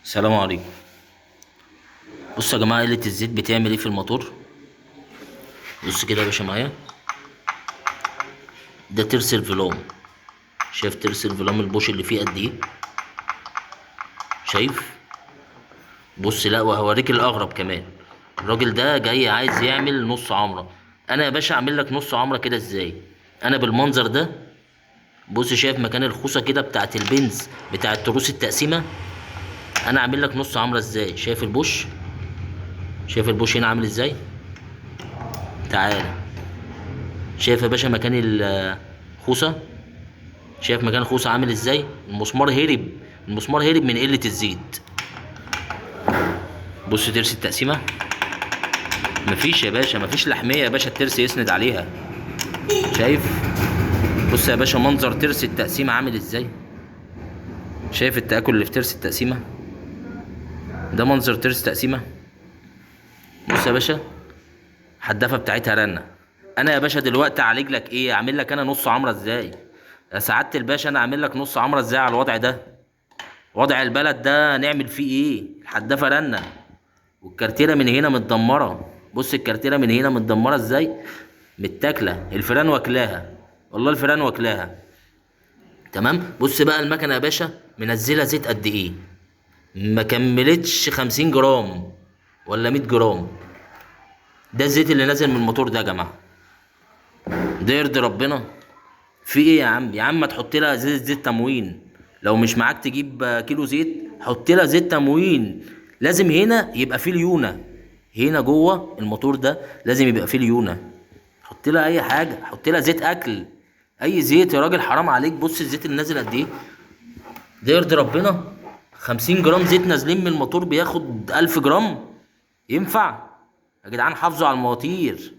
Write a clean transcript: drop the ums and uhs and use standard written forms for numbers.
السلام عليكم. بصوا يا جماعه، قله الزيت بتعمل ايه في الموتور؟ بص كده يا باشا معايا. ده ترس الفلام. شايف ترس الفلام البوش اللي فيه قد ايه؟ شايف؟ بص، لا وهوريك الاغرب كمان. الراجل ده جاي عايز يعمل نص عمره. انا يا باشا اعمل لك نص عمره كده ازاي؟ انا بالمنظر ده. بص، شايف مكان الخوصه كده بتاعت البنز بتاعت تروس التقسيمه؟ انا اعمل لك نص عمره ازاي؟ شايف البوش؟ شايف البوش هنا عامل ازاي؟ تعالى. شايف يا باشا مكان الخوصه؟ شايف مكان الخوصة عامل ازاي؟ المسمار هرب. المسمار هرب من قلة الزيت. بص ترس التقسيمة. مفيش يا باشا، مفيش لحمية يا باشا الترس يسند عليها. شايف؟ بص يا باشا منظر ترس التقسيمة عامل ازاي؟ شايف التآكل اللي في ترس التقسيمة؟ ده منظر ترس تقسيمة. بص يا باشا، الحدافة بتاعتها رنة. انا يا باشا دلوقتي اعالج لك ايه؟ اعمل لك انا نص عمرة ازاي؟ يا سعادة الباشا، انا اعمل لك نص عمرة ازاي على الوضع ده؟ وضع البلد ده نعمل فيه ايه؟ الحدافة رنة والكارتيرة من هنا متدمرة. بص الكارتيرة من هنا متدمرة ازاي؟ متاكلة، الفيران واكلاها. والله الفيران واكلاها. تمام. بص بقى المكنة يا باشا منزلة زيت قد ايه؟ ما كملتش 50 جرام ولا 100 جرام. ده الزيت اللي نازل من الموتور ده يا جماعة. ده يرضي ربنا؟ في ايه يا عم؟ يا عم ما تحط لها زيت تموين. لو مش معاك تجيب كيلو زيت، حط لها زيت تموين. لازم هنا يبقى فيه ليونة. هنا جوه الموتور ده لازم يبقى فيه ليونة. حط لها اي حاجه، حط لها زيت اكل. اي زيت يا راجل، حرام عليك. بص الزيت اللي نازل قد ايه؟ ده يرضي ربنا؟ 50 جرام زيت نازلين من الموتور بياخد 1000 جرام. ينفع؟ يا جدعان حافظوا على المواتير.